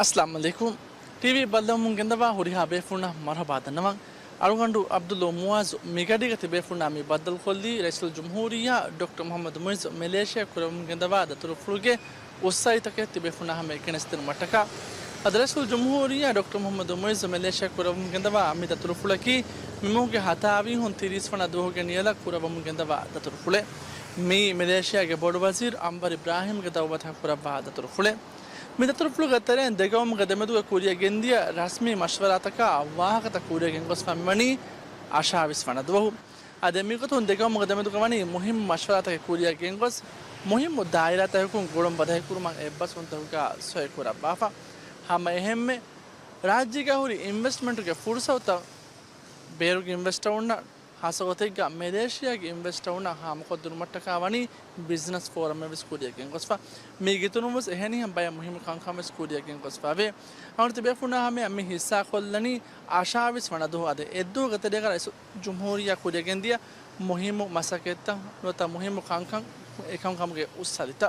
अस्सलाम वालेकुम टीवी बल्लम ಗೆಂದವ ಹುರಿಹಾ ಬೇಫುಣ ಮರಹಬಾದ ನಮಂ ಅರುಗಂಡು ಅಬ್ದುಲ್ ಮುವಾಜ್ ಮಿಗಡಿಗ ತಿಬೇಫುಣ ಮಿ ಬದಲ್ ಕೊಲ್ಲಿ ರೈಸುಲ್ ಜುಮ್ಹೂರಿಯಾ ಡಾಕ್ಟರ್ ಮೊಹಮ್ಮದ್ ಮುಯಿಜ್ ಮಲೇಷಿಯಾ ಕುರಂ ಗೆಂದವ ದತುರು ಫುಳುಗೆ ಉಸ್ಸಾಯಿತಕ್ಕೆ ತಿಬೇಫುಣ ಹಮೆ ಕೆಣಸ್ತಿನ ಮಟಕ ಅದರಸುಲ್ ಜುಮ್ಹೂರಿಯಾ ಡಾಕ್ಟರ್ ಮೊಹಮ್ಮದ್ ಮುಯಿಜ್ ಮಲೇಷಿಯಾ ಕುರಂ ಗೆಂದವ ಅಮಿ ದತುರು ಫುಳಕಿ ಮಿಮುಗೆ ಹತಾವಿ ಹೊನ್ 30 ಫಣ ದೋಹಗೆ ನಿಯಲ ಕುರಂ ಗೆಂದವ ದತುರು ಫುಳೆ ಮಿ ಮಲೇಷಿಯಾಗೆ ಬೋರ್ಡ್ ವಜೀರ್ ಅಂಬರ್ ಇಬ್ರಾಹಿಂ ಗೆ ದವತ ಕುರವ ದತುರು ಫುಳೆ ಮಿದತುರುಫ್ಲು ಗತ್ತರೆ ದೆಗವಂ ಗದಮೆದುಗ ಕೂರಿಯ ಗೆಂದಿಯ ರಸ್ಮಿ ಮಶ್ವರಾತಕ ವಾಹಕತ ಕೂರಿಯ ಗೆಂಗೊಸ್ ಫಮ್ಮಣಿ ಆಶಾವಿಸ್ ಫಣದವು ಅದೆ ಮಿಗತು ದೆಗವಂ ಗದಮೆದುಗ ವನಿ ಮುಹಿಂ ಮಶ್ವರಾತಕ ಕೂರಿಯ ಗೆಂಗೊಸ್ ಮುಹಿಂ ದಾಯಿರಾತಯಕುಂ ಗುಳಂ ಬದೈ ಕುರುಮ ಎಬ್ಬಸ್ ಉಂತಹುಕ ಸೊಯ ಕುರ ಬಾಫಾ ಹಮ ಎಹೆಮ್ಮೆ ರಾಜ್ಯಿಗ ಹುರಿ ಇನ್ವೆಸ್ಟ್ಮೆಂಟ್ಗೆ ಫುರ್ಸೌತ ಬೇರುಗೆ ಇನ್ವೆಸ್ಟರ್ ಉಣ್ಣ ಹಾಸಗೋತೆಗ ಮಲೇಷಿಯಾಗೆ ಇನ್ವೆಸ್ಟರ್ ಉಣ್ಣ ಹಾಮಕೊದ್ದುರು ಮಟ್ಟಕ ವನಿ ಬಿಸ್ನೆಸ್ ಫೋರಮ್ ವೆ ಸ್ಕೂಲಿಯಗೆ ಗೊಸ್ಫಾ ಮೀಗಿತುನುಮಸ್ ಎಹನಿ ಹಂ ಬಯ ಮುಹಿಮ ಕಾಂಕಾಮ ಸ್ಕೂಲಿಯಗೆ ಗೊಸ್ಫಾ ವೆ ಅವರ್ತಿ ಬೇಫುನಾ ಹಮೆ ಅಮ್ಮಿ ಹಿಸ್ಸಾ ಕೊಲ್ಲನಿ ಆಶಾವಿಸ್ ವಣದು ಅದೆ ಎದ್ದು ಗತಡೆಗ ಜುಮ್ಹೂರಿಯಾ ಕೂಲಿಯಗೆ ದಿಯ ಮುಹಿಮ ಮಸಕೆತ್ತ ನೋತ ಮುಹಿಮ ಕಾಂಕಾಂ ಏಕಾಂಕಂಗೆ ಉಸ್ಸಲಿತ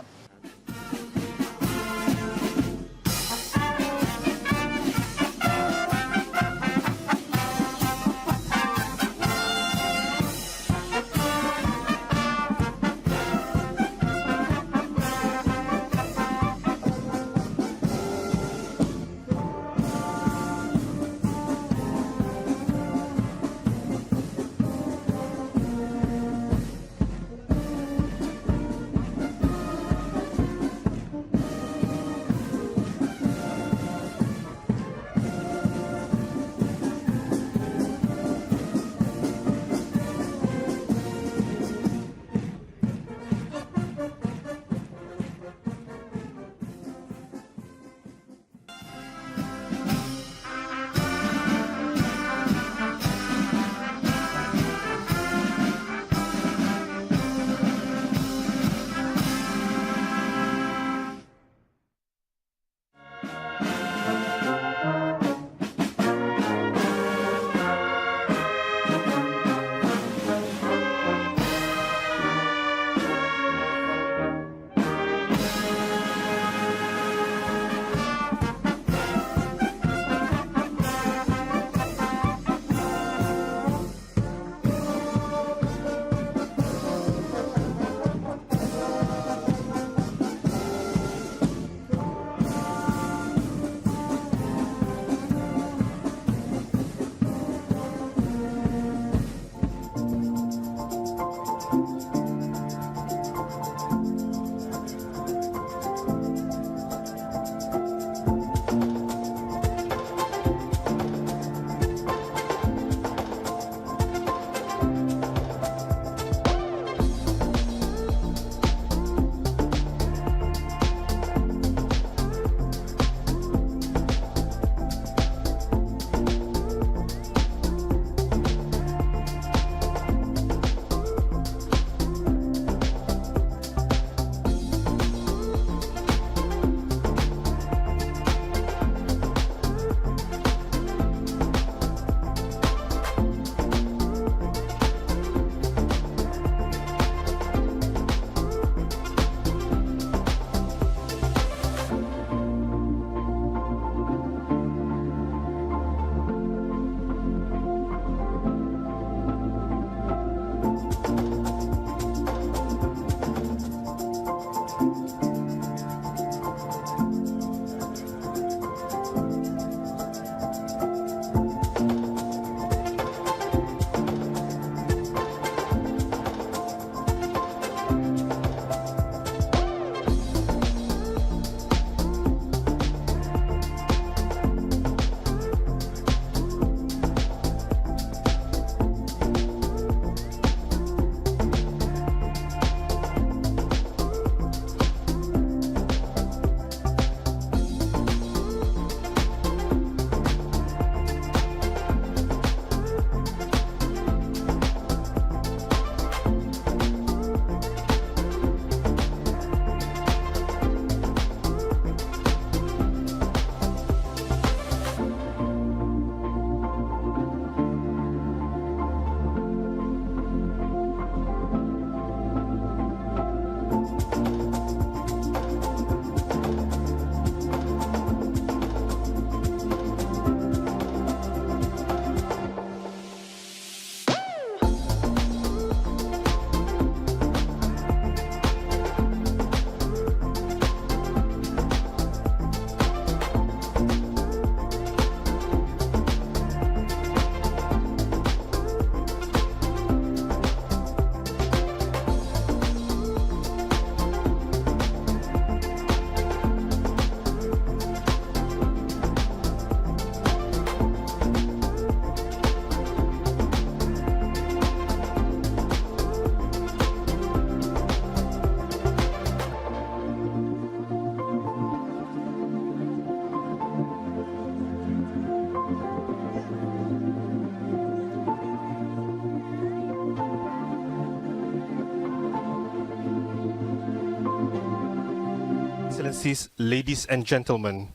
Excellencies, ladies and gentlemen,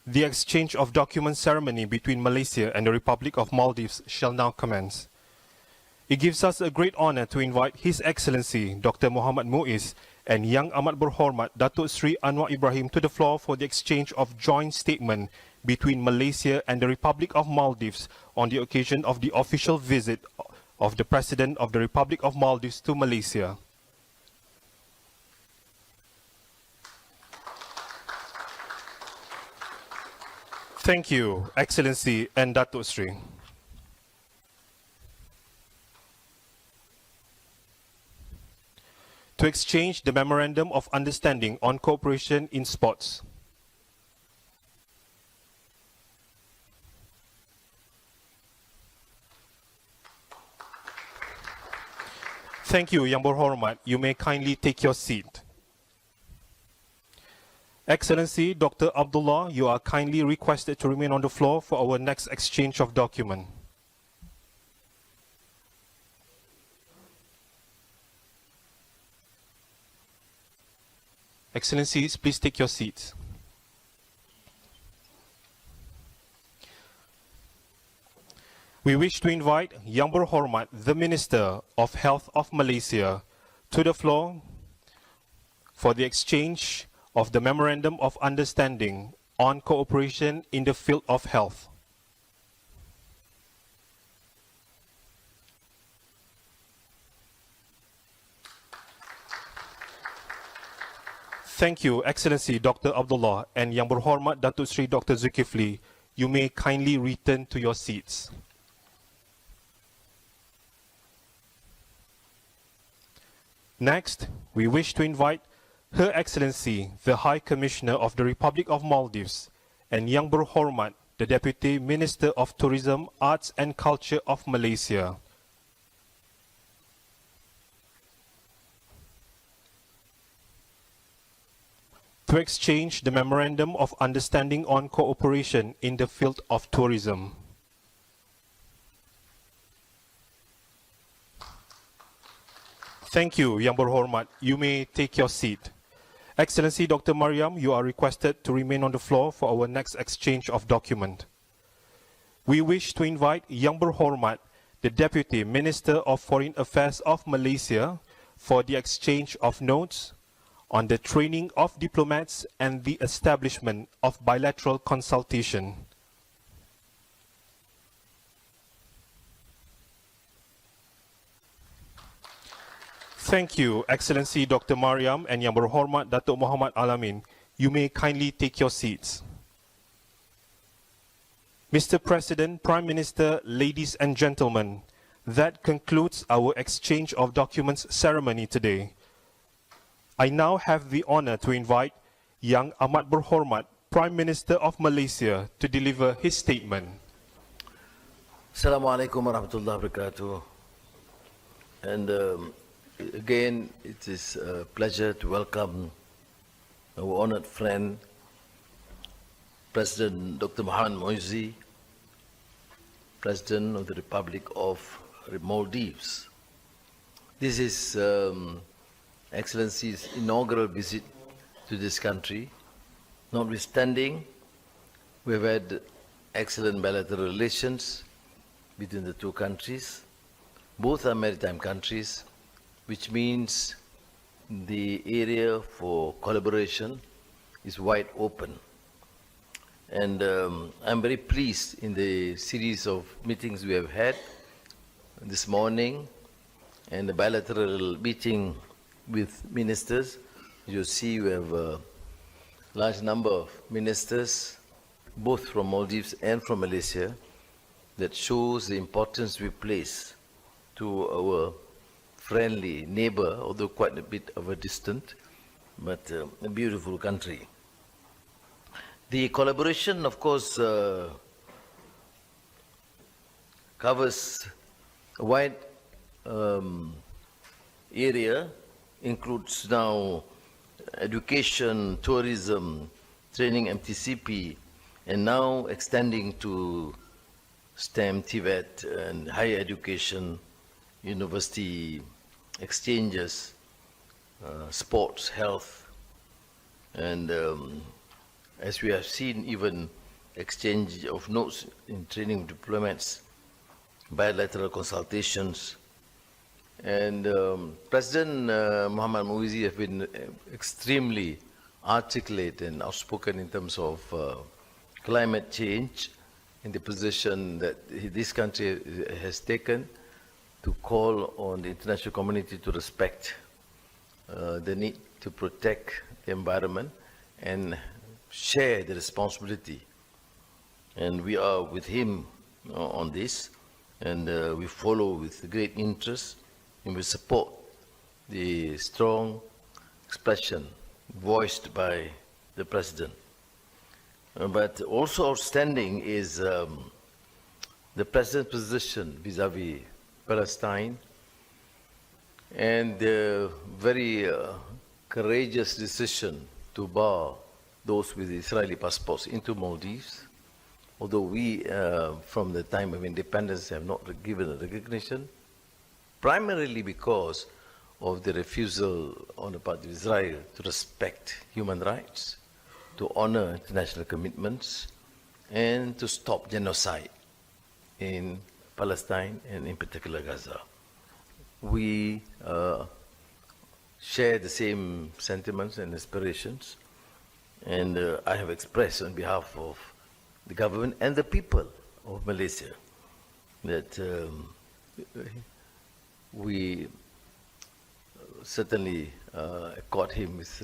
the exchange of documents ceremony between Malaysia and the Republic of Maldives shall now commence. It gives us a great honor to invite His Excellency Dr. Muhammad Muiz and Yang Amat Berhormat Datuk Sri Anwar Ibrahim to the floor for the exchange of joint statement between Malaysia and the Republic of Maldives on the occasion of the official visit of the President of the Republic of Maldives to Malaysia. Thank you, Excellency and Datuk Sri. To exchange the Memorandum of Understanding on Cooperation in Sports. Thank you, Yang Berhormat. You may kindly take your seat. Excellency Dr. Abdullah, you are kindly requested to remain on the floor for our next exchange of document. Excellencies, please take your seats. We wish to invite Yang Berhormat, the Minister of Health of Malaysia, to the floor for the exchange of the Memorandum of Understanding on Cooperation in the Field of Health. Thank you, Excellency Dr. Abdullah and Yang Berhormat Datuk Sri Dr. Zulkifli. You may kindly return to your seats. Next, we wish to invite Her Excellency, the High Commissioner of the Republic of Maldives, and Yang Berhormat, the Deputy Minister of Tourism, Arts and Culture of Malaysia. To exchange the Memorandum of Understanding on Cooperation in the Field of Tourism. Thank you, Yang Berhormat. You may take your seat. Excellency Dr. Mariam, you are requested to remain on the floor for our next exchange of document. We wish to invite Yang Berhormat, the Deputy Minister of Foreign Affairs of Malaysia, for the exchange of notes on the training of diplomats and the establishment of bilateral consultation. Thank you, Excellency Dr. Mariam and Yang Berhormat Datuk Muhammad Alamin. You may kindly take your seats. Mr. President, Prime Minister, ladies and gentlemen, that concludes our exchange of documents ceremony today. I now have the honor to invite Yang Amat Berhormat, Prime Minister of Malaysia, to deliver his statement. Assalamualaikum warahmatullahi wabarakatuh. And again, it is a pleasure to welcome our honored friend, President Dr. Muhammad Muiz, President of the Republic of Maldives. This is Excellency's inaugural visit to this country. Notwithstanding, we have had excellent bilateral relations between the two countries. Both are maritime countries, which means the area for collaboration is wide open. And I'm very pleased in the series of meetings we have had this morning and the bilateral meeting with ministers. You see we have a large number of ministers, both from Maldives and from Malaysia, that shows the importance we place to our friendly neighbor, although quite a bit of a distant, but a beautiful country. The collaboration, of course, covers a wide area, includes now education, tourism, training, MTCP, and now extending to STEM, TVET, and higher education, university exchanges, sports, health, And as we have seen, even exchange of notes in training diplomats, bilateral consultations, and President Muhammad Muizi has been extremely articulate and outspoken in terms of climate change and the position that this country has taken to call on the international community to respect the need to protect the environment and share the responsibility. And we are with him on this, and we follow with great interest, and we support the strong expression voiced by the President. But also outstanding is the President's position vis-à-vis Palestine, and the very courageous decision to bar those with Israeli passports into Maldives, although we, from the time of independence, have not given a recognition, primarily because of the refusal on the part of Israel to respect human rights, to honor international commitments, and to stop genocide in Palestine and in particular Gaza. We share the same sentiments and aspirations, and I have expressed on behalf of the government and the people of Malaysia that we certainly accord him with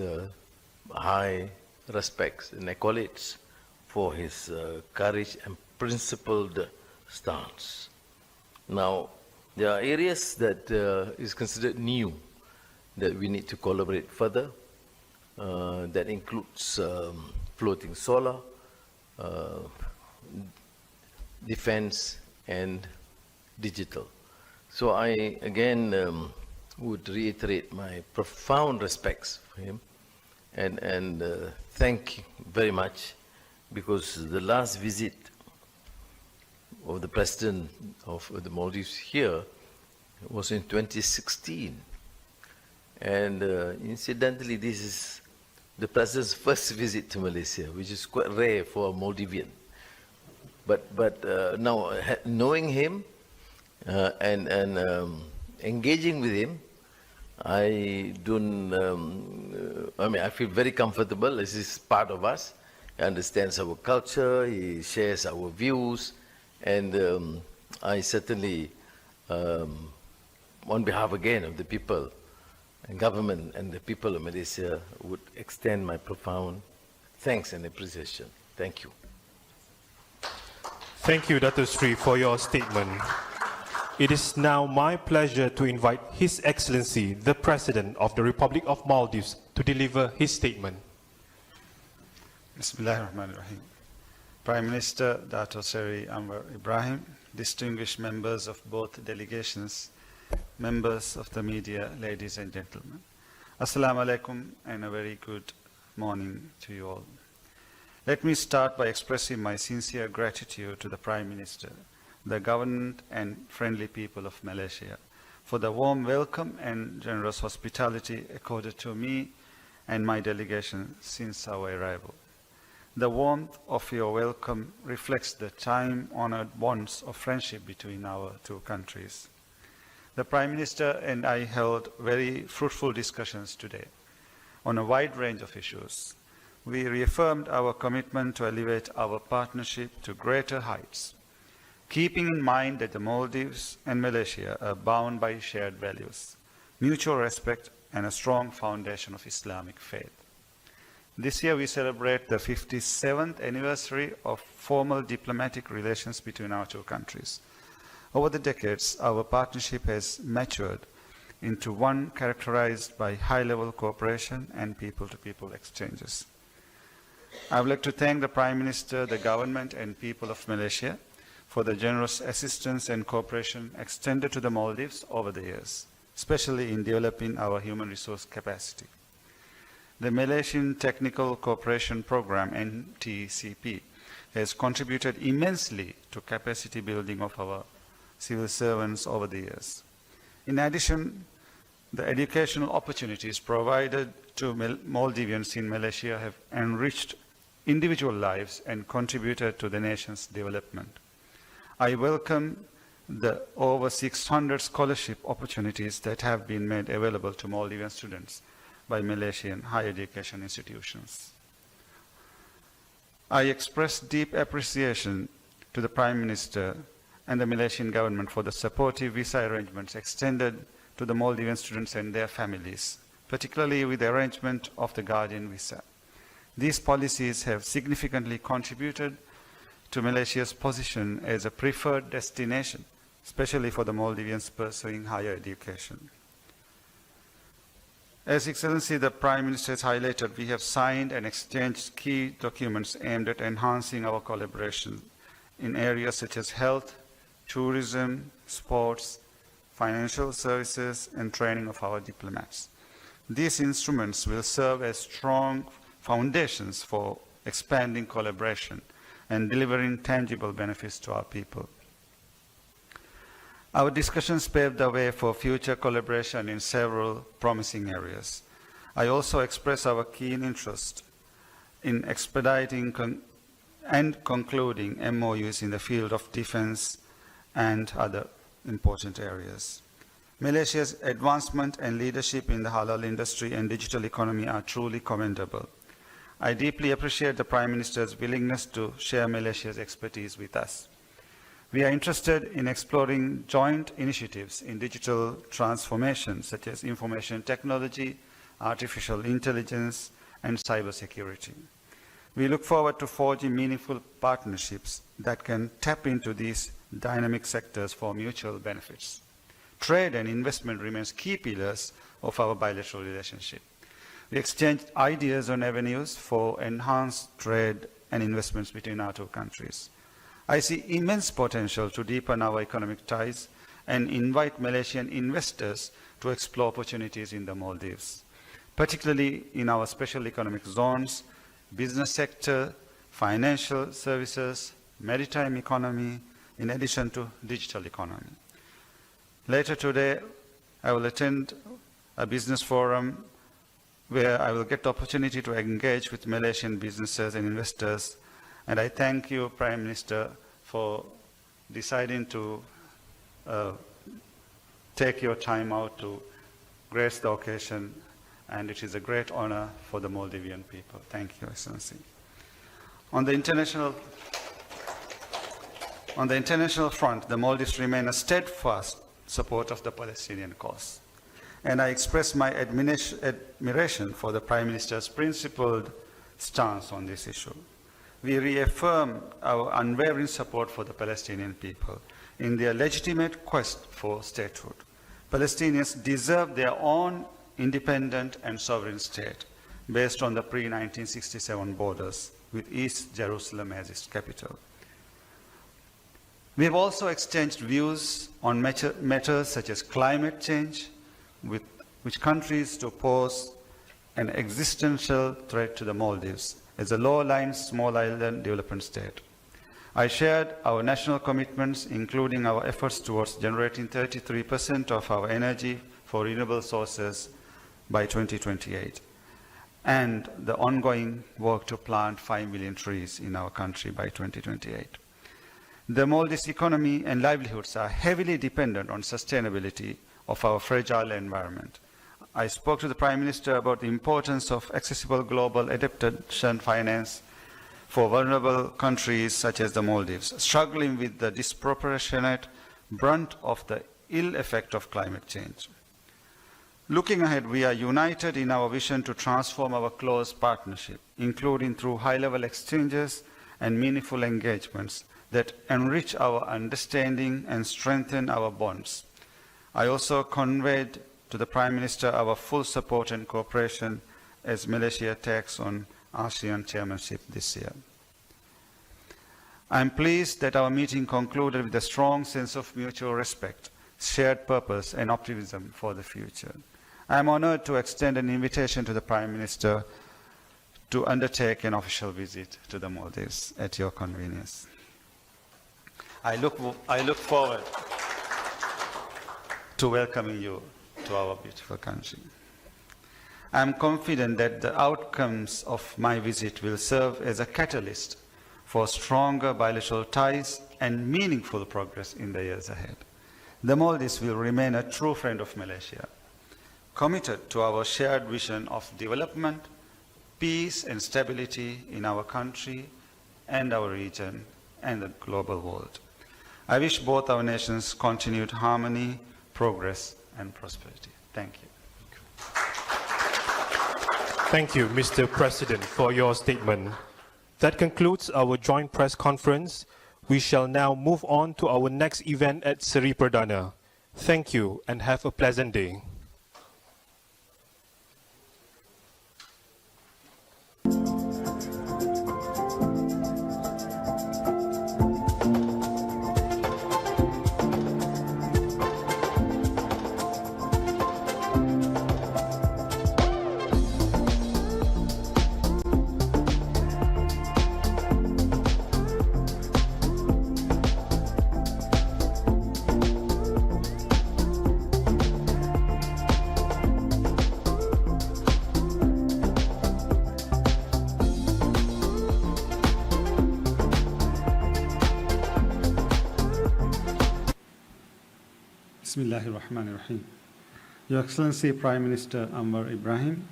high respects and accolades for his courage and principled stance. Now, there are areas that is considered new that we need to collaborate further. That includes floating solar, defense, and digital. So I again would reiterate my profound respects for him and thank you very much, because the last visit of the President of the Maldives here was in 2016. And incidentally, this is the President's first visit to Malaysia, which is quite rare for a Maldivian. But now, knowing him and engaging with him, I feel very comfortable. This is part of us. He understands our culture, he shares our views, and I certainly, on behalf again of the people and government and the people of Malaysia, would extend my profound thanks and appreciation. Thank you. Thank you, Dato' Sri, for your statement. It is now my pleasure to invite His Excellency, the President of the Republic of Maldives, to deliver his statement. Bismillahirrahmanirrahim. Prime Minister Dato' Seri Anwar Ibrahim, distinguished members of both delegations, members of the media, ladies and gentlemen. Assalamu alaikum and a very good morning to you all. Let me start by expressing my sincere gratitude to the Prime Minister, the government and friendly people of Malaysia for the warm welcome and generous hospitality accorded to me and my delegation since our arrival. The warmth of your welcome reflects the time-honored bonds of friendship between our two countries. The Prime Minister and I held very fruitful discussions today on a wide range of issues. We reaffirmed our commitment to elevate our partnership to greater heights, keeping in mind that the Maldives and Malaysia are bound by shared values, mutual respect, and a strong foundation of Islamic faith. This year we celebrate the 57th anniversary of formal diplomatic relations between our two countries. Over the decades, our partnership has matured into one characterized by high-level cooperation and people-to-people exchanges. I would like to thank the Prime Minister, the government, and people of Malaysia for the generous assistance and cooperation extended to the Maldives over the years, especially in developing our human resource capacity. The Malaysian Technical Cooperation Program, NTCP, has contributed immensely to capacity building of our civil servants over the years. In addition, The educational opportunities provided to Maldivians in Malaysia have enriched individual lives and contributed to the nation's development. I welcome the over 600 scholarship opportunities that have been made available to Maldivian students by Malaysian higher education institutions. I express deep appreciation to the Prime Minister and the Malaysian government for the supportive visa arrangements extended to the Maldivian students and their families, particularly with the arrangement of the Guardian Visa. These policies have significantly contributed to Malaysia's position as a preferred destination, especially for the Maldivians pursuing higher education. As Excellency the Prime Minister has highlighted, we have signed and exchanged key documents aimed at enhancing our collaboration in areas such as health, tourism, sports, financial services, and training of our diplomats. These instruments will serve as strong foundations for expanding collaboration and delivering tangible benefits to our people. Our discussions paved the way for future collaboration in several promising areas. I also express our keen interest in expediting and concluding MOUs in the field of defense and other important areas. Malaysia's advancement and leadership in the halal industry and digital economy are truly commendable. I deeply appreciate the Prime Minister's willingness to share Malaysia's expertise with us. We are interested in exploring joint initiatives in digital transformation, such as information technology, artificial intelligence, and cybersecurity. We look forward to forging meaningful partnerships that can tap into these dynamic sectors for mutual benefits. Trade and investment remains key pillars of our bilateral relationship. We exchanged ideas on avenues for enhanced trade and investments between our two countries. I see immense potential to deepen our economic ties and invite Malaysian investors to explore opportunities in the Maldives, particularly in our special economic zones, business sector, financial services, maritime economy, in addition to digital economy. Later today, I will attend a business forum where I will get the opportunity to engage with Malaysian businesses and investors. And I thank you, Prime Minister, for deciding to take your time out to grace the occasion. And it is a great honor for the Maldivian people. Thank you, Excellency. On the international front, the Maldives remain a steadfast supporter of the Palestinian cause. And I express my admiration for the Prime Minister's principled stance on this issue. We reaffirm our unwavering support for the Palestinian people in their legitimate quest for statehood. Palestinians deserve their own independent and sovereign state based on the pre-1967 borders with East Jerusalem as its capital. We have also exchanged views on matters such as climate change, which countries to pose an existential threat to the Maldives as a low-lying small island development state. I shared our national commitments, including our efforts towards generating 33% of our energy for renewable sources by 2028, and the ongoing work to plant 5 million trees in our country by 2028. The Maldives economy and livelihoods are heavily dependent on sustainability of our fragile environment. I spoke to the Prime Minister about the importance of accessible global adaptation finance for vulnerable countries such as the Maldives, struggling with the disproportionate brunt of the ill effect of climate change. Looking ahead, we are united in our vision to transform our close partnership, including through high-level exchanges and meaningful engagements that enrich our understanding and strengthen our bonds. I also conveyed to the Prime Minister our full support and cooperation as Malaysia takes on ASEAN chairmanship this year. I am pleased that our meeting concluded with a strong sense of mutual respect, shared purpose, and optimism for the future. I am honored to extend an invitation to the Prime Minister to undertake an official visit to the Maldives at your convenience. I look forward to welcoming you to our beautiful country. I am confident that the outcomes of my visit will serve as a catalyst for stronger bilateral ties and meaningful progress in the years ahead. The Maldives will remain a true friend of Malaysia, committed to our shared vision of development, peace and stability in our country and our region and the global world. I wish both our nations continued harmony, progress and prosperity. Thank you. Thank you, Mr. President, for your statement. That concludes our joint press conference. We shall now move on to our next event at Seri Perdana. Thank you and have a pleasant day. Bismillahirrahmanirrahim. Your Excellency Prime Minister Anwar Ibrahim,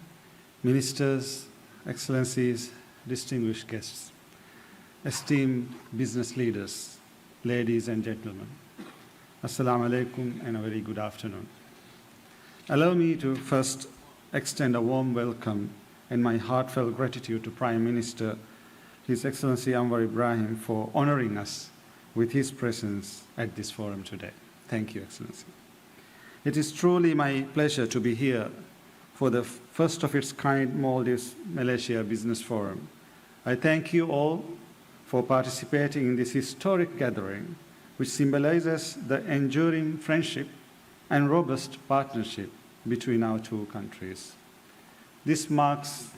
Ministers, Excellencies, distinguished guests, esteemed business leaders, ladies and gentlemen, Assalamu alaikum and a very good afternoon. Allow me to first extend a warm welcome and my heartfelt gratitude to Prime Minister His Excellency Anwar Ibrahim for honoring us with his presence at this forum today. Thank you, Excellency. It is truly my pleasure to be here for the first of its kind Maldives-Malaysia Business Forum. I thank you all for participating in this historic gathering, which symbolizes the enduring friendship and robust partnership between our two countries. This marks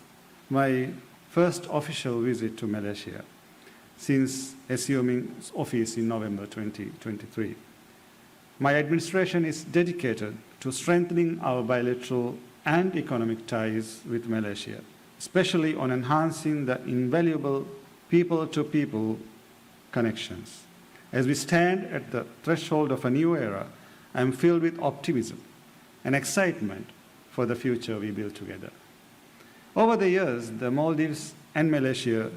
my first official visit to Malaysia since assuming office in November 2023. My administration is dedicated to strengthening our bilateral and economic ties with Malaysia, especially on enhancing the invaluable people-to-people connections. As we stand at the threshold of a new era, I am filled with optimism and excitement for the future we build together. Over the years, the Maldives and Malaysia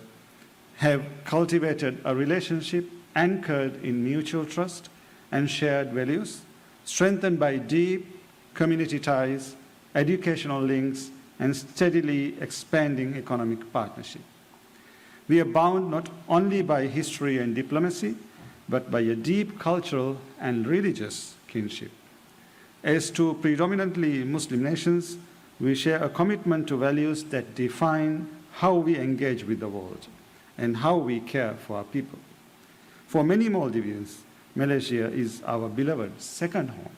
have cultivated a relationship anchored in mutual trust and shared values, strengthened by deep community ties, educational links, and steadily expanding economic partnership. We are bound not only by history and diplomacy, but by a deep cultural and religious kinship. As two predominantly Muslim nations, we share a commitment to values that define how we engage with the world and how we care for our people. For many Maldivians, Malaysia is our beloved second home.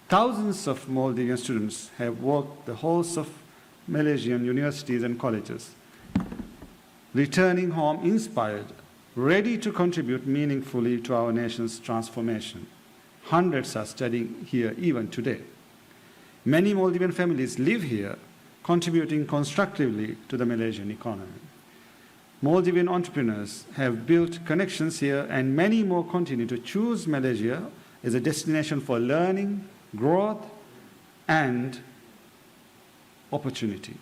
Thousands of Maldivian students have walked the halls of Malaysian universities and colleges, returning home inspired, ready to contribute meaningfully to our nation's transformation. Hundreds are studying here even today. Many Maldivian families live here, contributing constructively to the Malaysian economy. Maldivian entrepreneurs have built connections here, and many more continue to choose Malaysia as a destination for learning, growth, and opportunity.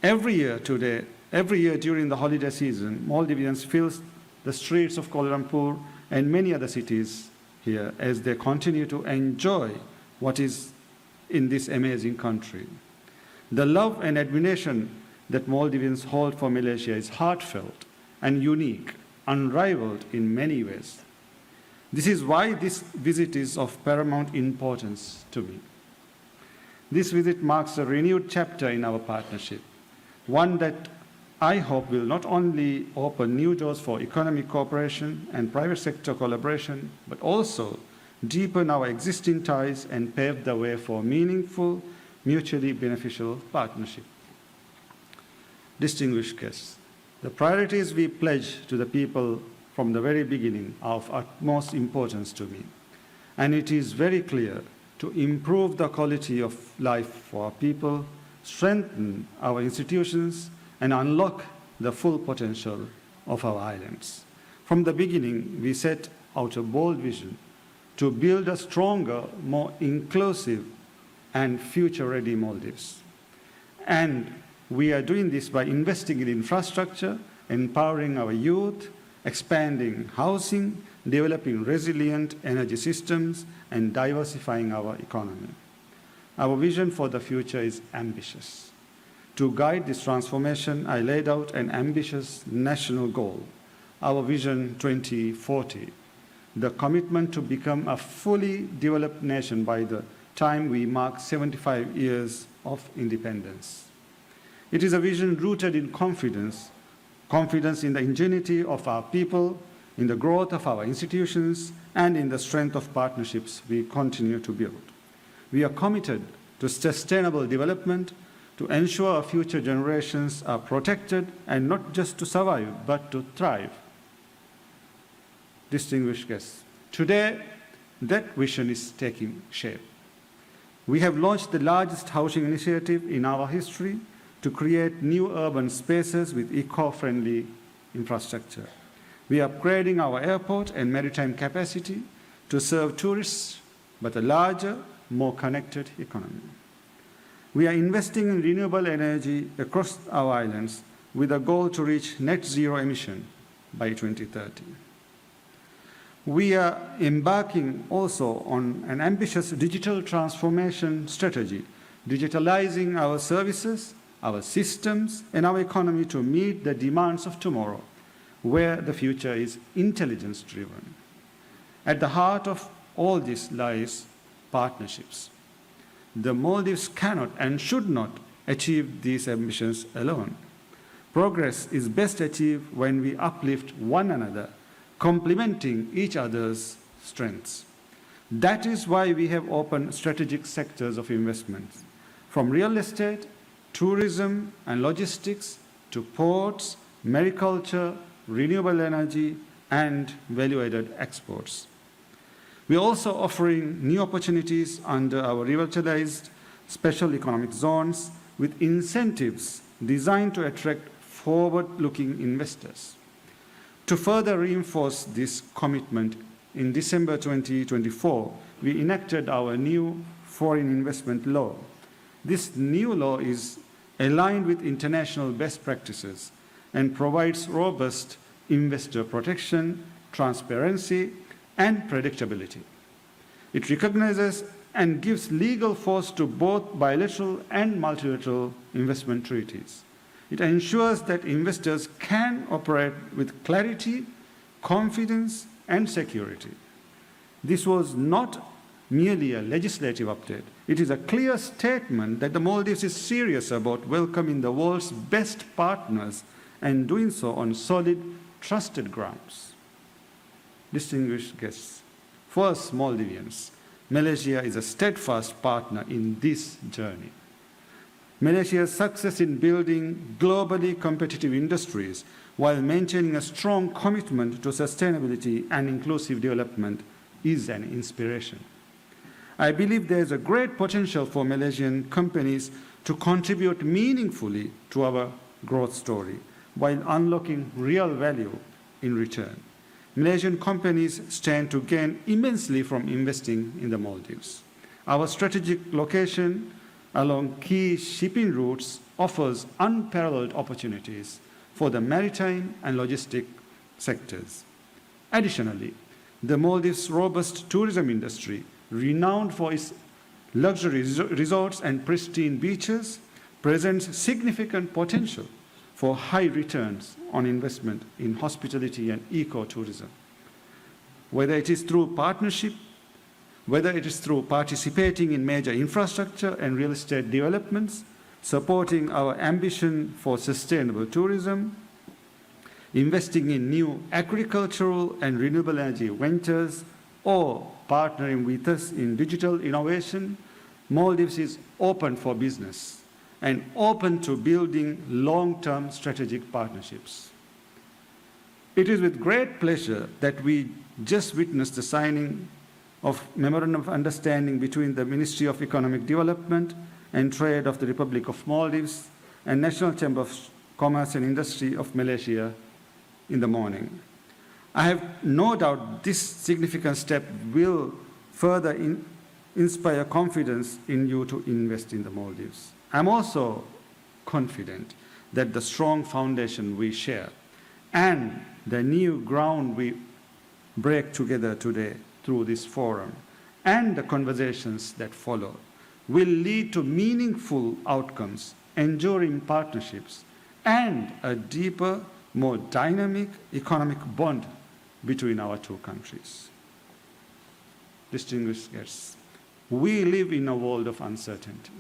Every year during the holiday season, Maldivians fill the streets of Kuala Lumpur and many other cities here as they continue to enjoy what is in this amazing country. The love and admiration that Maldivians hold for Malaysia is heartfelt and unique, unrivaled in many ways. This is why this visit is of paramount importance to me. This visit marks a renewed chapter in our partnership, one that I hope will not only open new doors for economic cooperation and private sector collaboration, but also deepen our existing ties and pave the way for meaningful, mutually beneficial partnership. Distinguished guests, the priorities we pledge to the people from the very beginning are of utmost importance to me, and it is very clear to improve the quality of life for our people, strengthen our institutions, and unlock the full potential of our islands. From the beginning, we set out a bold vision to build a stronger, more inclusive, and future-ready Maldives. And we are doing this by investing in infrastructure, empowering our youth, expanding housing, developing resilient energy systems, and diversifying our economy. Our vision for the future is ambitious. To guide this transformation, I laid out an ambitious national goal, our Vision 2040, the commitment to become a fully developed nation by the time we mark 75 years of independence. It is a vision rooted in confidence in the ingenuity of our people, in the growth of our institutions, and in the strength of partnerships we continue to build. We are committed to sustainable development to ensure our future generations are protected and not just to survive, but to thrive. Distinguished guests, today that vision is taking shape. We have launched the largest housing initiative in our history to create new urban spaces with eco-friendly infrastructure. We are upgrading our airport and maritime capacity to serve tourists, but a larger, more connected economy. We are investing in renewable energy across our islands with a goal to reach net zero emission by 2030. We are embarking also on an ambitious digital transformation strategy, digitalizing our services, our systems, and our economy to meet the demands of tomorrow, where the future is intelligence-driven. At the heart of all this lies partnerships. The Maldives cannot and should not achieve these ambitions alone. Progress is best achieved when we uplift one another, complementing each other's strengths. That is why we have opened strategic sectors of investments, from real estate, tourism and logistics, to ports, mariculture, renewable energy, and value-added exports. We are also offering new opportunities under our revitalized special economic zones with incentives designed to attract forward-looking investors. To further reinforce this commitment, in December 2024, we enacted our new foreign investment law. This new law is aligned with international best practices and provides robust investor protection, transparency, and predictability. It recognizes and gives legal force to both bilateral and multilateral investment treaties. It ensures that investors can operate with clarity, confidence, and security. This was not merely a legislative update. It is a clear statement that the Maldives is serious about welcoming the world's best partners and doing so on solid, trusted grounds. Distinguished guests, for us Maldivians, Malaysia is a steadfast partner in this journey. Malaysia's success in building globally competitive industries while maintaining a strong commitment to sustainability and inclusive development is an inspiration. I believe there is a great potential for Malaysian companies to contribute meaningfully to our growth story while unlocking real value in return. Malaysian companies stand to gain immensely from investing in the Maldives. Our strategic location along key shipping routes offers unparalleled opportunities for the maritime and logistic sectors. Additionally, the Maldives' robust tourism industry, renowned for its luxury resorts and pristine beaches, presents significant potential for high returns on investment in hospitality and ecotourism. Whether it is through partnership, whether it is through participating in major infrastructure and real estate developments, supporting our ambition for sustainable tourism, investing in new agricultural and renewable energy ventures, or partnering with us in digital innovation, Maldives is open for business and open to building long-term strategic partnerships. It is with great pleasure that we just witnessed the signing of Memorandum of Understanding between the Ministry of Economic Development and Trade of the Republic of Maldives and National Chamber of Commerce and Industry of Malaysia in the morning. I have no doubt this significant step will further inspire confidence in you to invest in the Maldives. I'm also confident that the strong foundation we share and the new ground we break together today through this forum and the conversations that follow will lead to meaningful outcomes, enduring partnerships, and a deeper, more dynamic economic bond between our two countries. Distinguished guests, we live in a world of uncertainty,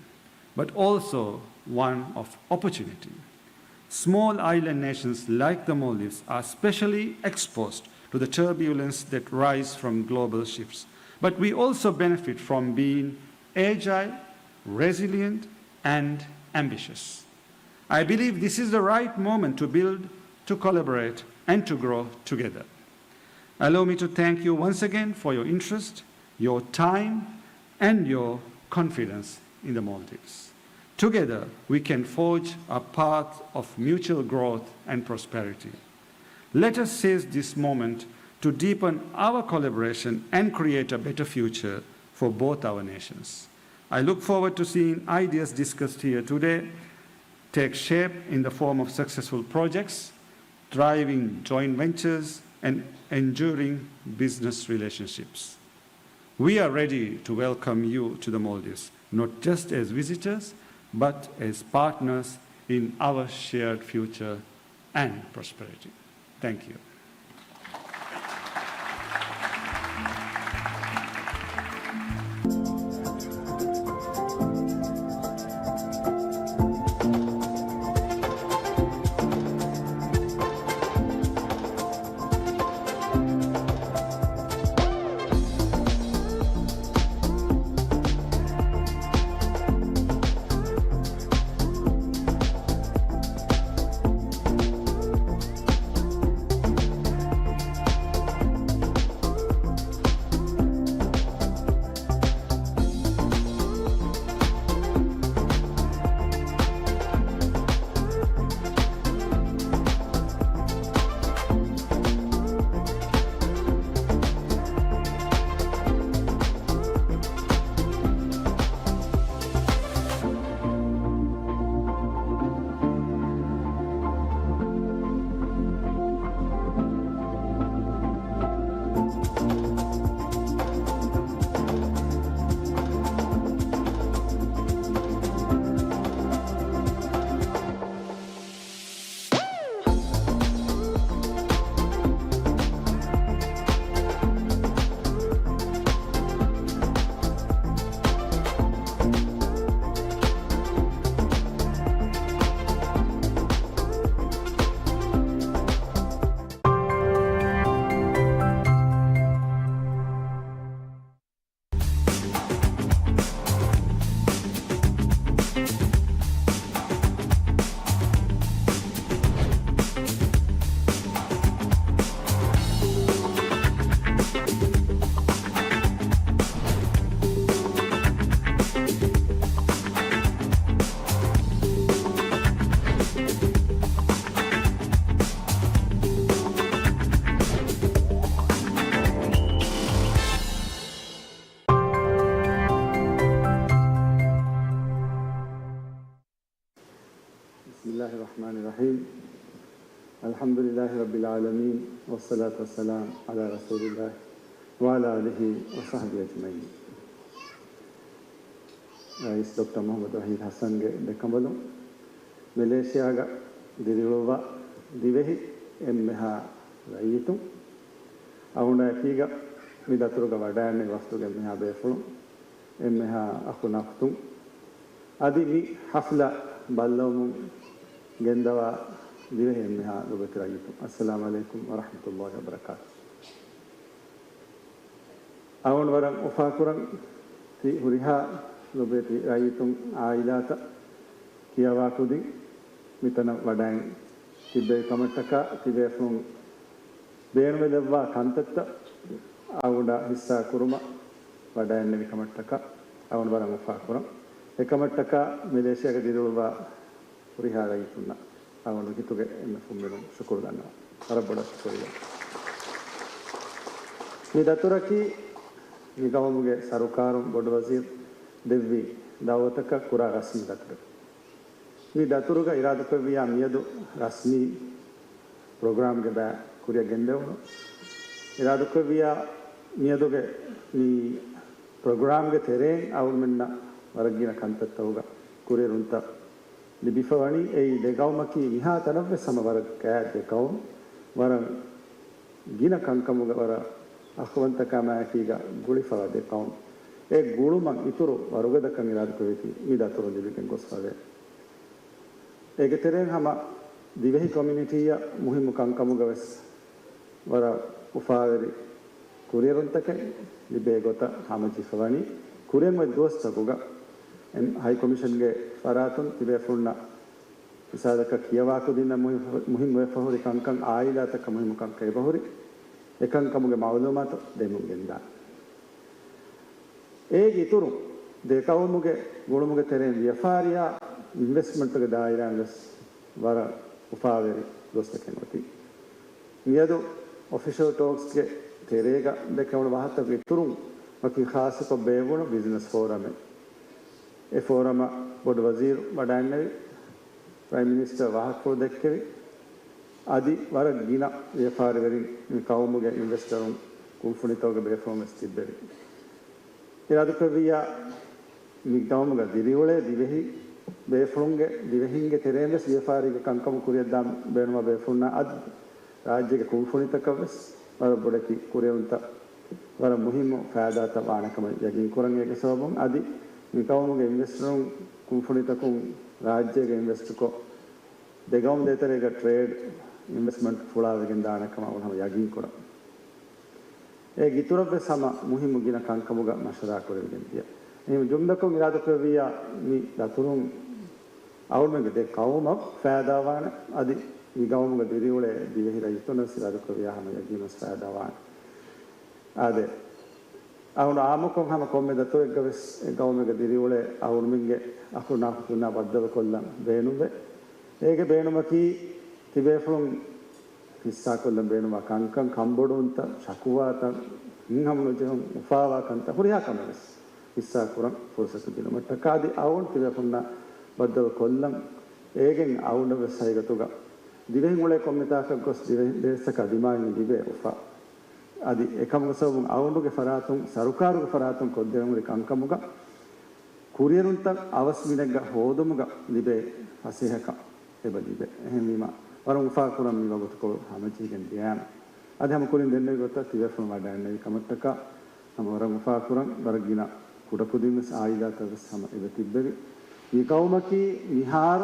but also one of opportunity. Small island nations like the Maldives are especially exposed to the turbulence that rise from global shifts. But we also benefit from being agile, resilient, and ambitious. I believe this is the right moment to build, to collaborate, and to grow together. Allow me to thank you once again for your interest, your time, and your confidence in the Maldives. Together, we can forge a path of mutual growth and prosperity. Let us seize this moment to deepen our collaboration and create a better future for both our nations. I look forward to seeing ideas discussed here today take shape in the form of successful projects, thriving joint ventures, and enduring business relationships. We are ready to welcome you to the Maldives, not just as visitors, but as partners in our shared future and prosperity. Thank you. Bismillahirrahmanirrahim. Alhamdulillahi Rabbil Alameen. Wassalatu wassalam ala Rasulillah wa ala alihi wa sahbihi ajma'in. Is Dr. Muhammad Wahid Hassan ge dekambalo Malaysia ga diriluwa divehi emmeha rayitum awuna kiga midaturu ga wadaane wastu ge emmeha befulu emmeha akhunaftum adi mi hafla ballawum gendawa divehi emmeha lubekirayitum. Assalamu alaikum wa rahmatullahi wa barakatuh. Awun waram ufakuran ti huriha lobeti rayitum ailata kiyawa kudin mitana wadain tibbe kamataka tibbe fun beenwelwa kantetta awuda hissa kuruma වඩාන්න විකමට්ටක අවුන් වරම ෆාකුරම් එකමට්ටක මැලේසියාගේ දිරුවා පුරිහාරයි තුන්නා අවුන් කිතුගේ එන්න ෆුම්බෙලු ශුක්‍ර දන්නවා අරබඩ ශුක්‍රියා මේ දතුරකි නිගමමුගේ සරුකාරුම් බොඩ වසීර් දෙවි දාවතක කුරා රස්මි දතුර මේ දතුරුග ඉරාදක වියා මියදු රස්මි programme ಗೆ බෑ කුරිය ගෙන්දවුණු ඉරාදක වියා මියදුගේ මේ program ge tereng awul menna waragina kantаттауga kurerunta libifawani ei degawmaki miha tanavve samawara ka degawm wara gina kankamuga wara akhwanta kama kiga gulifawa degawm e guluman ituru warugada kan irad koveti mida turu libiken gosfave ege tereng hama divehi community ya muhim kankamuga wes wara ufaveri kurerunta libe gota hamaji fawani kurem wa dostakuga high commission ge faratun tibe funna isadaka kiyawa ko dinna muhim we fahori kankan aila ta muhim kankan e bahori ekan kamuge mawlumat demu genda e gituru de kawmuge gulumuge teren yafariya investment ge daira ngas wara ufaveri dostakenoti miyadu official talks ge terega dekawul wahata viturun maki khas ko bewono business forum e forum bod wazir wadanne prime minister wahako dekkevi adi war gina e farveri kawmuge investorun kumfunitoge performance tibberi iradukavia mi kawmuge diriwole divehi befunge divehinge terenge sefari kankam kuriyadam benuma befunna ad rajyege kumfunitakaves war bodaki kuriyunta war muhimmo faadata waanakama yagin kurangege sababun adi mikawmuge investorun kumfunitakum rajyege investor degawm detarega trade investment fulawegen daanakama unhama yagin kura e giturabbe sama muhimmu gina kankamuga mashara kuregen tiya එහෙම ජුම්දකෝ ඉරාදකවියා මේ දතුරුන් අවුල්මගේ දෙ කවුම ෆෑදාවාන අදි විගවමුග දිරිවල දිවෙහිර යුතුන ඉරාදකවියා හැම යගීමස් ෆෑදාවාන ආදේ අවුන ආමකම් හැම කොම්මෙ දතෝ එක්ගවස් ගවමුග දිරිවල අවුල්මින්ගේ අකුණා තුනා බද්දව කොල්ලන් බේනුවේ ඒකේ බේනුමකී තිබේෆුන් පිස්සා කොල්ලන් බේනුම කංකම් කම්බොඩුන්ත ශකුවාත ඉන්හමුන ජෙහම් උපාවා කන්ත හුරියා කමස් ඉස්සා කුරන් ෆොසක දිනමට කාදි අවුන් තිබෙන්න බද්දව කොල්ලම් again අවුන වෙසයිගතුග දිවෙන් උලේ කොම්මිතාක ගොස් දිවෙන් දේශක දිමායින් දිවේ උපා আদি එකම සවුන් අවුන්ගේ ෆරාතුන් සරුකාරුගේ ෆරාතුන් කොද්දෙමුරි කංකමුග කුරියරුන්ත අවස්මිනග්ග හෝදමුග දිබේ අසේහක එබදිබේ එහෙමීම වරුන් උපා කුරන් මිවගත කො හැමචීගෙන් දියාන අද හැම කුරින් දෙන්නේ ගොත තිවෆම වඩන්නේ කමට්ටක හැම වරුන් උපා කුරන් වරගිනා kudakudimas aidatagas sama evetibberi mi kawmaki mihar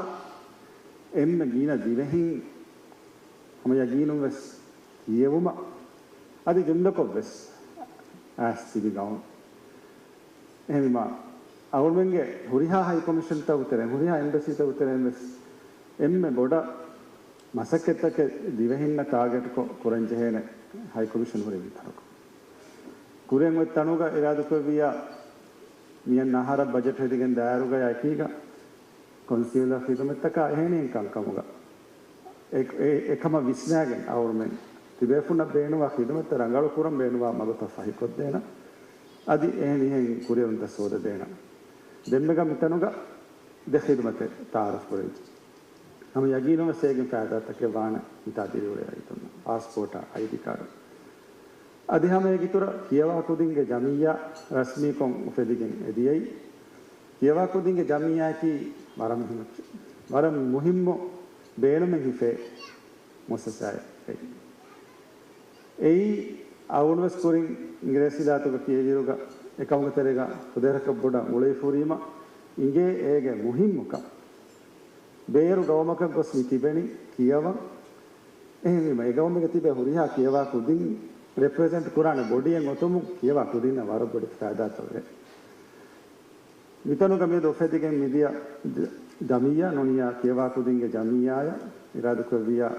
emme gina divehin hama yaginum ves yevuma adi jundakov ves as tibi gaun ehima awulmenge huriha high commission ta utere huriha embassy ta utere ves emme boda masakettake divehinna target ko koranje hene high commission hore vitarako kuren wettanuga iradukoviya මියන් ආහාර budget එකෙන් දායරුග යකීග කොන්සියුලර් ෆිගමෙත්තක එහෙනේ කංකමුග එකම විස්නාගෙන් අවුරුමෙන් තිබේෆුන බේනවා ෆිගමෙත්ත රංගල කුරම් බේනවා මගත ෆහිකොත් දෙන අදි එහෙනේ කුරියුන්ත සෝද දෙන දෙන්නග මිතනුග දෙ ෆිගමෙත් තාරෆ් කරේ हम යගීනම සේගෙන් පාදාතක වාන ඉතාදිරි වලයි තුන පාස්පෝර්ට් ID කාඩ් අධි හැම ඒකිතර කියවා කුදින්ගේ ජමියා රස්මී කොන් උපෙදිගෙන් එදියයි කියවා කුදින්ගේ ජමියා කි වරම් මුහිම්ම බේනම හිෆේ මොසසයි ඒ අවුල්වස් කුරින් ඉංග්‍රීසි දාතක කියවිරුග එකවුගතරේග උදේරක බොඩ මුලේ ෆුරීම ඉංගේ ඒගේ මුහිම්මක බේරු ගවමක ගොස් මිතිබෙනි කියවා එහෙම මේ ගවමක තිබේ හුරියා කියවා කුදින් represent kurane body en otomu kiyawa kudina war body faida tore mitanu game do fedigen media jamiya nonia kiyawa kudinge jamiyaya iradu koviya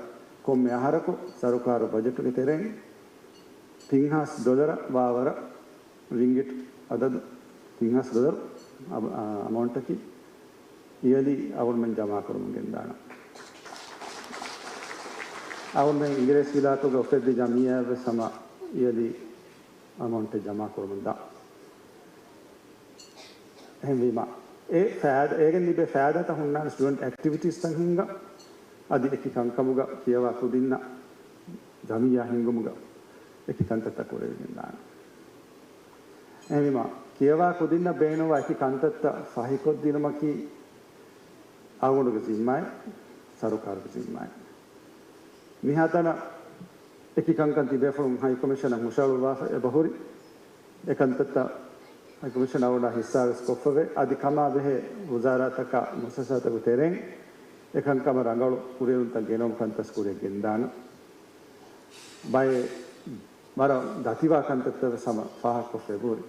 komme aharako sarukaru budget ge teren $300 wawara ringgit adadu tinhas dollar amount ki yearly government jama karum gendana government ingres vilato ga ofedi jamiya ve sama yearly amount jama karum da ehwima e faad egen libe faada ta hunna student activities tan hinga adi ekikan kamuga kiyawa kudinna jamiya hingumuga ekikan tatta kore gendana ehwima kiyawa kudinna beenova ekikan tatta fahikod dinamaki awunuga zimmai sarukaruga zimmai mihatana ekikan kan tibe from high commissioner musharwa e bahuri ekantatta high commissioner awuna hissa skofave adi kama behe wazarataka musasata guteren ekan kama rangalu kurelunta genom kantas kure gendana by mara dativa kantatta sama faha ko february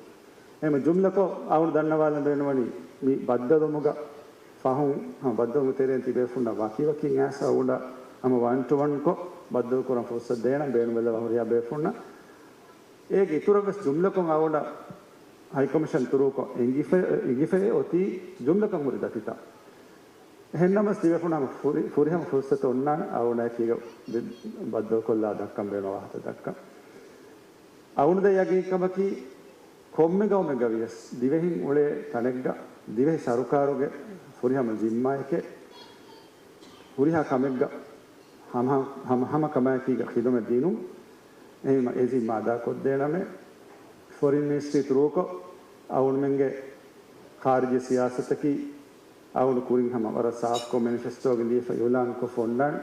ema jumla ko awun dannawala benwani mi baddadumuga fahum baddamu teren tibe funna wakiwakin asa awuna ama 1 to 1 ko baddu kuran fussa dena beenu bela wahriya be funna ege ituragas jumla ko awuna high commission turu ko engife oti jumla ko muri datita hennamas tibe funna furiham fussa to onna awuna kiga baddu kolla dakkam beenu wahata dakkam awuna de yagi kamaki komme gawme gavies divehin ule tanegga divehi sarukaruge furiham jimmaike furiha kamegga hama kamaki ga khidmat dinu ehma ezi mada ko dename foreign ministry truko awun menge kharij siyasat ki awun kurin hama wara saaf ko manifesto ge lifa yulan ko fondan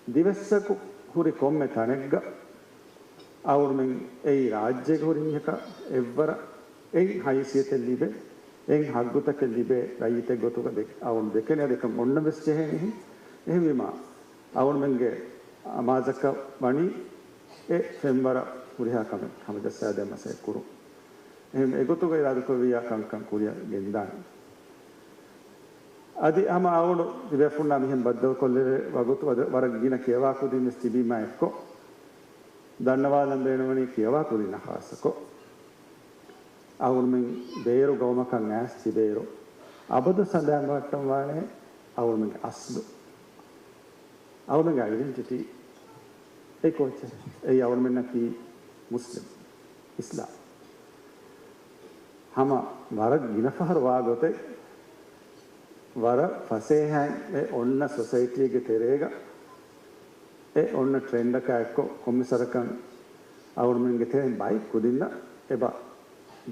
divessa ko huri komme tanegga awun men ei rajye ko hurin heka evvara ei haysiyete libe en haggutake libe rayite gotuka dek awun dekene dekam onna bes cheheni ehwima awun menge amazaka wani e fembara kuriha kame dasada mase kuru ehm egotu ga iradu ko wiya kankan kuriya gendan adi ama awun dibe funna mihen baddal kolle wagotu wara gina kiyawa kudin stibi ma ekko dannawalan benwani kiyawa kudin khasako awun men beeru gawmakan as tibeeru abadu sadam wattam wane awun men aslu awun men identity e koche e awun men ki muslim islam hama wara ginafahar wagote wara fasehan e onna society ge terega e onna trend ka ekko komisarakan awun men ge teren bai kudinna eba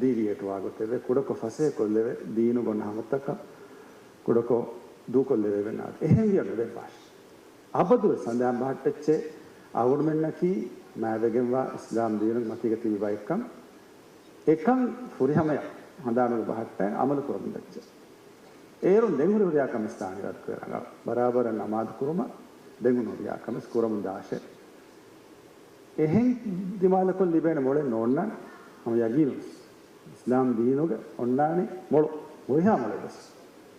diriyetu wagote kudako fase kolleve diinu gonna hamataka kudako du kolleve venna ehem yone be pash abadu sandam bahattche awun menna ki mavegenwa islam diinu matiga tibi baikam ekam furihamaya handanu bahatta amalu kurun dacche erun denguru riya kam stani rat කරanga barabar namaz kuruma dengunu riya kam kurum dashe ehem dimalakol libena mole nonna am yaginus islam deenuga onnani molo muriha malegas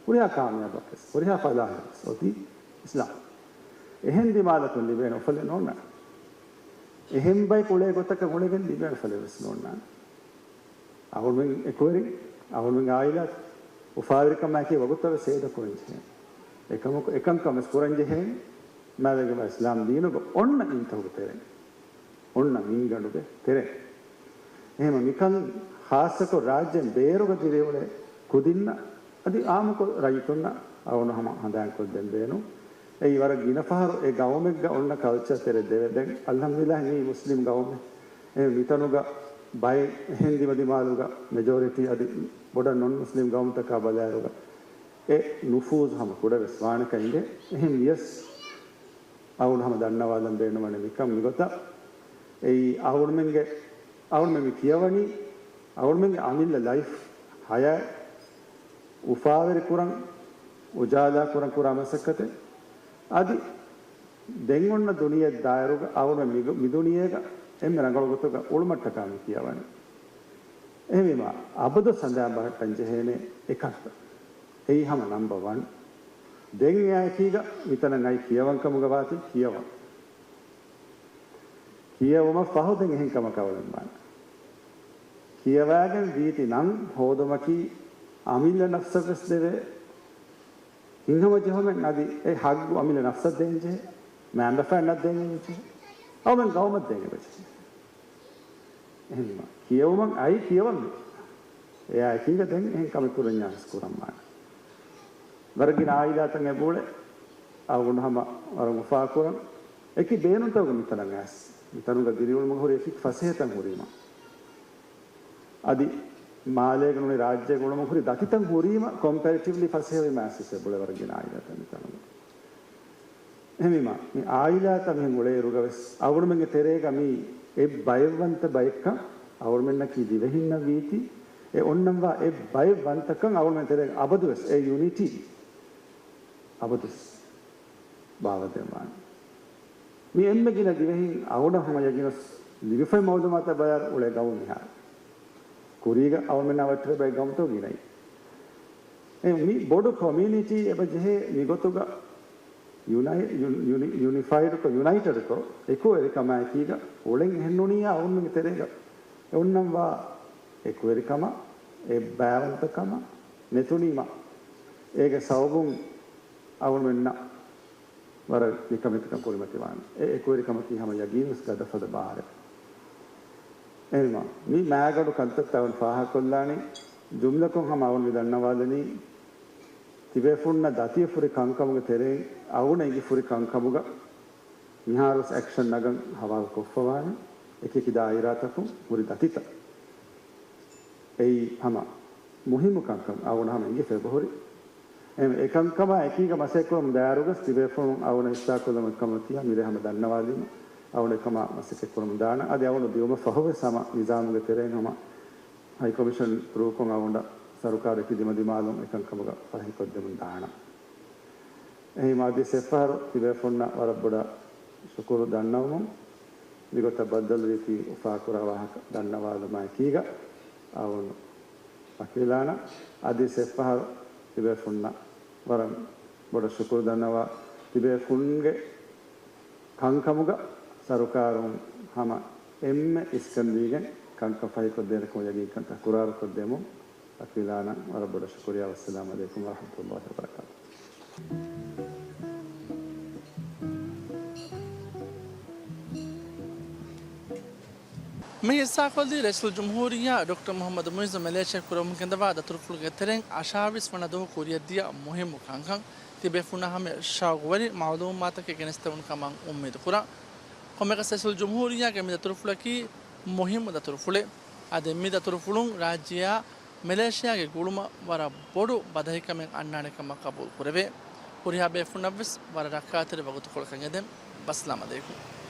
muriha kaamyabakes muriha falahas oti islam ehen dimala kun libena fale nonna ehem bay kule gotaka gulegen libena fale ves nonna awul men ekori awul men aila ufavrika ma ke wagutave seda koinche ekam kam skoranje he malege islam deenuga onna intawu tere onna minganuge tere ehema mikan khasako rajyen beeruga direwle kudinna adi aamako raytunna awuna hama handan ko dembenu ei wara gina faharu e gawmegga onna culture tere deve den alhamdulillah ni muslim gawme e mitanuga bay hindi madi maluga majority adi boda non muslim gawmta ka balaruga e nufuz hama kuda veswana kainde ehem yes awuna hama dannawalan beenu mane mikam migota ei awun menge awun me kiyawani awun men amilla life haya ufaver kuran ujala kuran kuramasakate adi dengonna duniya dairuga awun miduniyega emme rangalugotuga ulmatta kami kiyawani ehima abadu sandam bahattanje hene ekatta ei hama number 1 den yakiga mitana ngai kiyawankamuga wati kiyawama fahoden ehin kama kawalan bana කියවාගෙන වීති නම් හෝදමකි අමිල නෆ්සකස් දෙවේ ඉංගම ජහමෙන් අදි ඒ හග්ගු අමිල නෆ්සත් දෙන්නේ මෑන්ඩ ෆෑන්නත් දෙන්නේ ඉච්චි අවමෙන් ගවමත් දෙන්නේ ඉච්චි එහෙම කියවමන් අයි කියවන්නේ එයා කිංග දෙන් එහෙන් කම කුරඤ්ඤාස් කුරම්මාන වර්ගින ආයිදාතන් එබෝලේ අවුනහම අර මුෆා කුරන් එකි බේනුතව මිතරන් ඇස් මිතරුග දිරිවල මග හොරේ එක් ෆසේතන් හොරීම අදි මාලේගනුනේ රාජ්‍ය ගුණ මග හොරේ දකිතන් හොරීම කම්පැරිටිව්ලි ෆසේ මාසිස බෝලේ වර්ගින ආයිදාතන් මිතරන් එහෙම මේ ආයිදාතන් මෙන් ගොලේ රුගවස් අවුරුමගේ තෙරේග මේ ඒ බයවන්ත බයක අවුරුමෙන්න කි දිවෙහින්න වීති ඒ ඔන්නම් වා ඒ බයවන්තකන් අවුරුමෙන් තෙරේග අබදුස් ඒ යුනිටි අබදුස් බාවදමාන මේ එම්මකින දිවෙහින් අවුඩහම යකිනස් ලිගෆයි මෞද මත බයර් උලේ ගවු මිහා කුරීග අවුරුමෙන් අවට්‍ර බය ගම්තෝ ගිනයි මේ බොඩු කමියුනිටි එබ ජෙහෙ නිගොතුග යුනිෆයිඩ් ko යුනයිටඩ් ko එකෝ එරිකම කීග ඔලෙන් හෙන්නුනිය අවුරුමෙන් තෙරේග ඔන්නම් වා එකෝ එරිකම ඒ බයවන්තකම netunima ඒක සවබුන් අවුරුමෙන්න වර නිකමිතක කුරිමතිවාන ඒ එකෝරිකම කීහම යගීනස් ගදෆද බාහිර එල්ම මේ මෑගඩු කන්තත්තවන් ෆාහ කොල්ලානි ජුම්ලකොන් හම අවුන් විදන්නවාදනි තිබේ ෆුන්න දතිය ෆුරි කංකමුග තෙරේ අවුන ඉගි ෆුරි කංකමුග මිහාරස් ඇක්ෂන් නගන් හවල් කොෆවාන එකකි දායිරාතකු මුරි දතිත එයි හම මුහිමු කංකම් අවුන හම ඉගි ෆෙබහොරි එම එකංකම එකීක මසෙක්කොම් දාරුගස් තිබේ ෆුන් අවුන ඉස්තාකොලම කමතිය මිරහම දන්නවාදීම අවුන එකම මසෙක්කොම් දාන අද අවුන දියොම ෆහොව සම නිසාමුග තෙරේ නම හයි කොමිෂන් රූකොන් අවුන සරුකාර කිදිම දිමාලුම් එකංකමග පහි කොද්දම දාන එහි මාදී සෙෆාර තිබේ ෆුන්න වරබ්බඩ ශුකුරු දන්නවම විගත බද්දල් වේති උෆා කුරවාහක දන්නවාලම කීග අවුන අකිලාන ආදී සෙෆාර තිබේ ෆුන්න වරම් බොඩ ශුකුරු දන්නවා තිබේ ෆුන්ගේ කංකමුග සරුකාරුම් හම එම්ම ඉස්කන්දීගෙන් කංක ෆයි කොද්දේන කොයගී කන්ත කුරාර කොද්දෙමු අකිලාන වර බොඩ ශුකුරියා වස්සලාමු අලයිකුම් වරහමතුල්ලාහි වබරකාතුහ් මේ ඉස්සාකොල්දී රයිසුල් ජම්හූරියා ඩොක්ටර් මොහම්මද් මුයිස් මලේෂියා කුරම් කෙන්දවා දතුරුෆුල් ගෙතරෙන් අශාවිස් වනදෝ කුරියදියා මුහිමු කංකං තිබේ ෆුනහම ශාගවරි මාලූමාතක ගෙනස්තවුන් කමං උම්මීද කුරා කොමක රයිසුල් ජම්හූරියා ගෙමි දතුරුෆුලකි මුහිමු දතුරුෆුලේ අද මි දතුරුෆුලුන් රාජ්‍යයා මලේෂියාගේ ගුළුම වර බොඩු බදහිකමෙන් අන්නානකම කබූල් කුරවේ කුරියා බේ ෆුනවස් වර රක්කාතර වගතු කොලකන් යදෙම් බස්ලාම අලයිකුම්